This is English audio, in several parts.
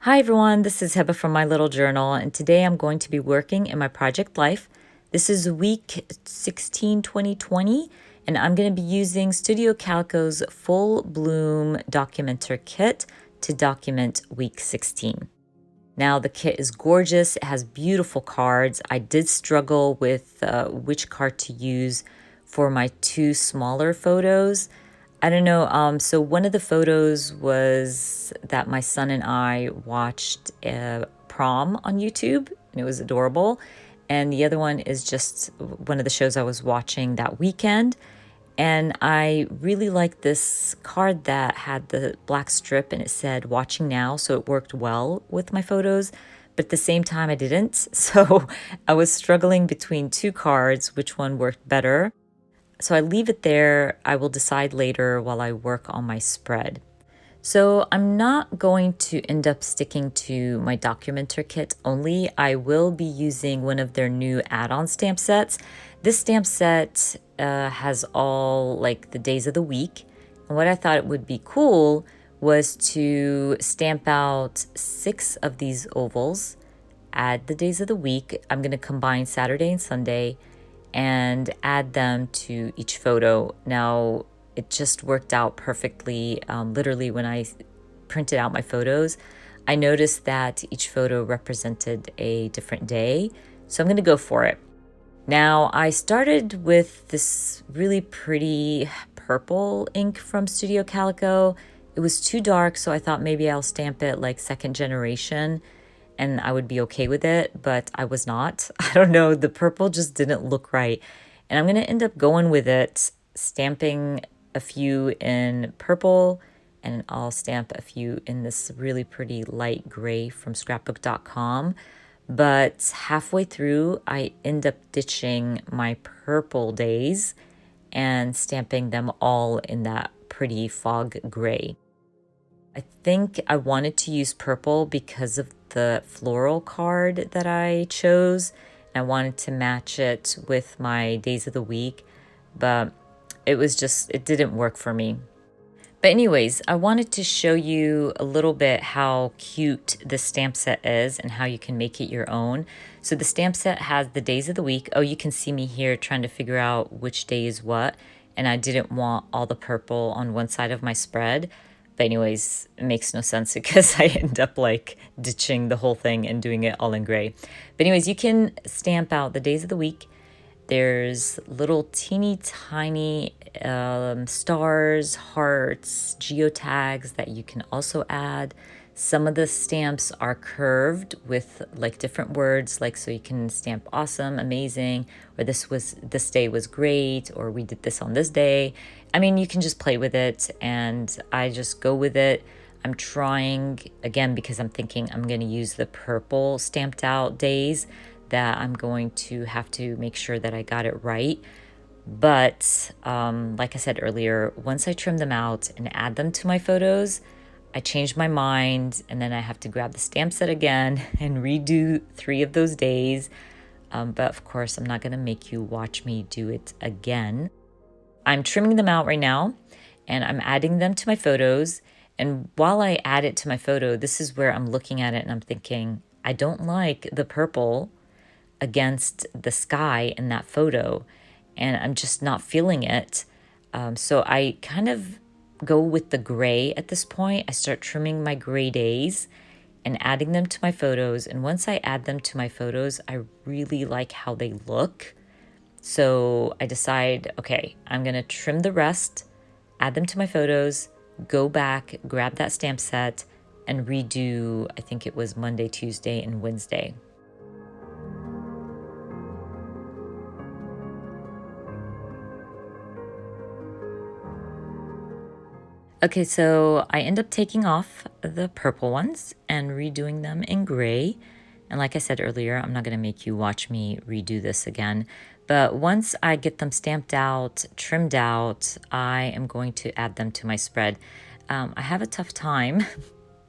Hi everyone, this is Heba from My Little Journal, and today I'm going to be working in my project life. This is week 16, 2020, and I'm going to be using Studio Calico's Full Bloom Documenter Kit to document week 16. Now, the kit is gorgeous. It has beautiful cards. I did struggle with which card to use for my two smaller photos. I don't know. So one of the photos was that my son and I watched prom on YouTube, and it was adorable. And the other one is just one of the shows I was watching that weekend. And I really liked this card that had the black strip and it said watching now. So it worked well with my photos, but at the same time I didn't. So I was struggling between two cards, which one worked better. So I leave it there. I will decide later while I work on my spread. So I'm not going to end up sticking to my documenter kit only. I will be using one of their new add-on stamp sets. This stamp set has all like the days of the week. And what I thought it would be cool was to stamp out 6 of these ovals, add the days of the week. I'm going to combine Saturday and Sunday and add them to each photo. Now, it just worked out perfectly. Literally, when I printed out my photos, I noticed that each photo represented a different day. So I'm going to go for it. Now, I started with this really pretty purple ink from Studio Calico. It was too dark, so I thought maybe I'll stamp it like second generation and I would be okay with it, but I was not. I don't know, the purple just didn't look right. And I'm gonna end up going with it, stamping a few in purple, and I'll stamp a few in this really pretty light gray from scrapbook.com. But halfway through, I end up ditching my purple days and stamping them all in that pretty fog gray. I think I wanted to use purple because of the floral card that I chose. And I wanted to match it with my days of the week, but it didn't work for me. But anyways, I wanted to show you a little bit how cute the stamp set is and how you can make it your own. So the stamp set has the days of the week. Oh, you can see me here trying to figure out which day is what. And I didn't want all the purple on one side of my spread. But anyways, it makes no sense because I end up like ditching the whole thing and doing it all in gray. But anyways, you can stamp out the days of the week. There's little teeny tiny stars, hearts, geotags that you can also add. Some of the stamps are curved with like different words, like so you can stamp awesome, amazing, or this day was great, or we did this on this day. I mean, you can just play with it, and I just go with it. I'm trying again because I'm thinking I'm going to use the purple stamped out days, that I'm going to have to make sure that I got it right. But like I said earlier, once I trim them out and add them to my photos, I change my mind, and then I have to grab the stamp set again and redo 3 of those days. But of course, I'm not going to make you watch me do it again. I'm trimming them out right now, and I'm adding them to my photos. And while I add it to my photo, this is where I'm looking at it and I'm thinking, I don't like the purple against the sky in that photo, and I'm just not feeling it. So I kind of go with the gray at this point. I start trimming my gray days and adding them to my photos. And once I add them to my photos, I really like how they look. So I decide, okay, I'm gonna trim the rest, add them to my photos, go back, grab that stamp set, and redo, I think it was Monday, Tuesday, and Wednesday. Okay, so I end up taking off the purple ones and redoing them in gray. And like I said earlier, I'm not going to make you watch me redo this again. But once I get them stamped out, trimmed out, I am going to add them to my spread. I have a tough time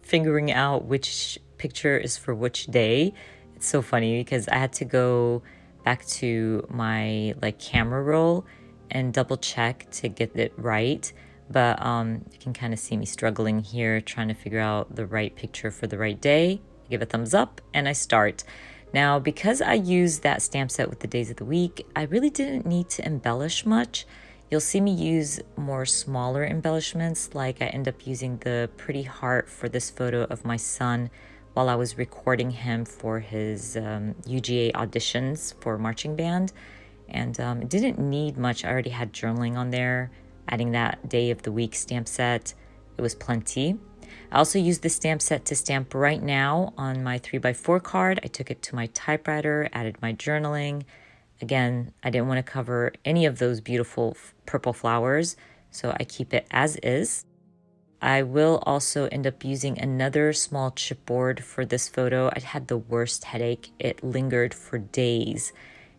figuring out which picture is for which day. It's so funny because I had to go back to my like camera roll and double check to get it right. But you can kind of see me struggling here, trying to figure out the right picture for the right day. I give a thumbs up and I start. Now, because I used that stamp set with the days of the week, I really didn't need to embellish much. You'll see me use more smaller embellishments, like I end up using the pretty heart for this photo of my son while I was recording him for his UGA auditions for marching band. And it didn't need much. I already had journaling on there. Adding that day of the week stamp set, it was plenty. I also used the stamp set to stamp right now on my 3x4 card. I took it to my typewriter, added my journaling. Again, I didn't want to cover any of those beautiful purple flowers, so I keep it as is. I will also end up using another small chipboard for this photo. I had the worst headache. It lingered for days.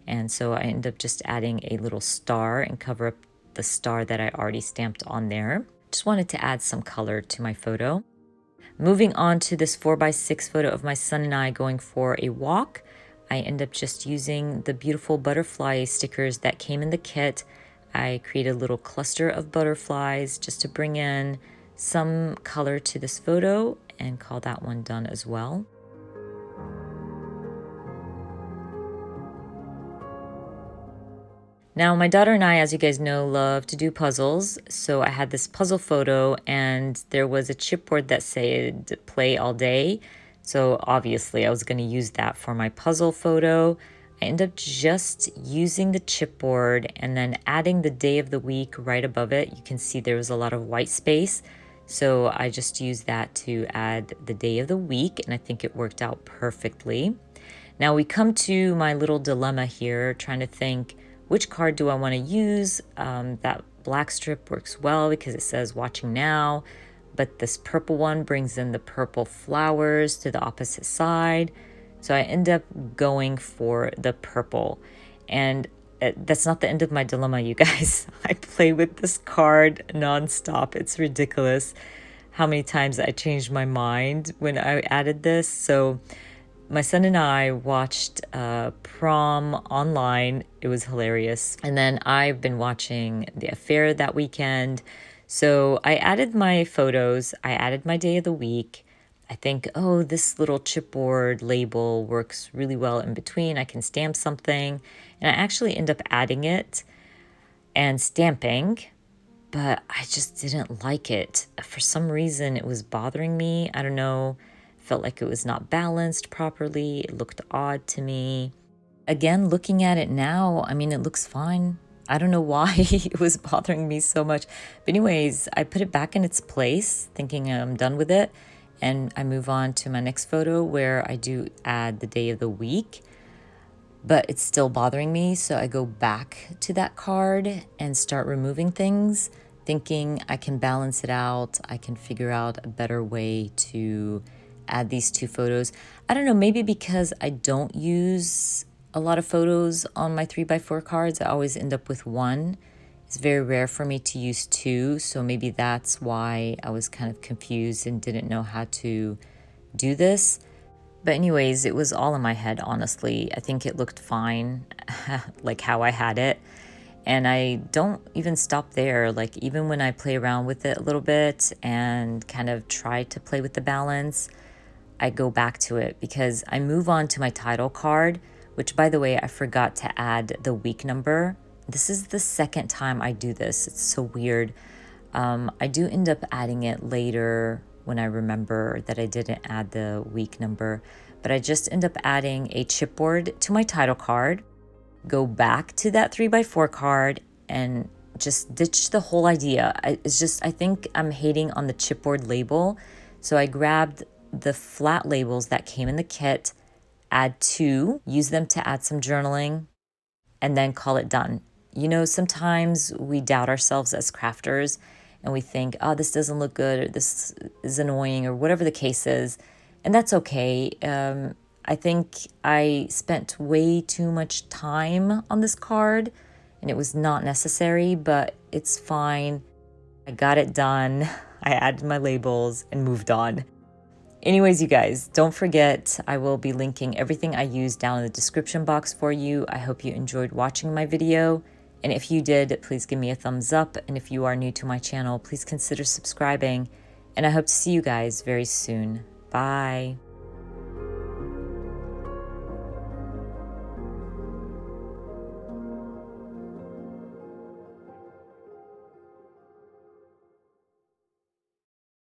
And so I end up just adding a little star and cover up the star that I already stamped on there. Just wanted to add some color to my photo. Moving on to this 4x6 photo of my son and I going for a walk. I end up just using the beautiful butterfly stickers that came in the kit. I created a little cluster of butterflies just to bring in some color to this photo and call that one done as well. Now, my daughter and I, as you guys know, love to do puzzles. So I had this puzzle photo and there was a chipboard that said play all day. So obviously I was going to use that for my puzzle photo. I ended up just using the chipboard and then adding the day of the week right above it. You can see there was a lot of white space. So I just used that to add the day of the week, and I think it worked out perfectly. Now we come to my little dilemma here, trying to think, which card do I want to use? That black strip works well because it says watching now, but this purple one brings in the purple flowers to the opposite side. So I end up going for the purple, and that's not the end of my dilemma, you guys. I play with this card nonstop. It's ridiculous how many times I changed my mind when I added this. So my son and I watched prom online. It was hilarious. And then I've been watching the affair that weekend. So I added my photos. I added my day of the week. I think, oh, this little chipboard label works really well in between. I can stamp something. And I actually end up adding it and stamping, but I just didn't like it. For some reason, it was bothering me. I don't know. Felt like it was not balanced properly. It looked odd to me. Again, looking at it now, I mean, it looks fine. I don't know why it was bothering me so much. But anyways, I put it back in its place, thinking I'm done with it. And I move on to my next photo where I do add the day of the week, but it's still bothering me. So I go back to that card and start removing things, thinking I can balance it out. I can figure out a better way to add these two photos. I don't know, maybe because I don't use a lot of photos on my 3x4 cards, I always end up with one. It's very rare for me to use two, so maybe that's why I was kind of confused and didn't know how to do this. But anyways, it was all in my head, honestly. I think it looked fine, like how I had it. And I don't even stop there. Like even when I play around with it a little bit and kind of try to play with the balance, I go back to it because I move on to my title card, which by the way, I forgot to add the week number. This is the second time I do this. It's so weird. I do end up adding it later when I remember that I didn't add the week number, but I just end up adding a chipboard to my title card, go back to that 3x4 card and just ditch the whole idea. I think I'm hating on the chipboard label. So I grabbed the flat labels that came in the kit, add two, use them to add some journaling, and then call it done. You know, sometimes we doubt ourselves as crafters and we think, oh, this doesn't look good, or this is annoying, or whatever the case is. And that's okay. I think I spent way too much time on this card and it was not necessary, but it's fine. I got it done. I added my labels and moved on. Anyways, you guys, don't forget, I will be linking everything I use down in the description box for you. I hope you enjoyed watching my video. And if you did, please give me a thumbs up. And if you are new to my channel, please consider subscribing. And I hope to see you guys very soon. Bye.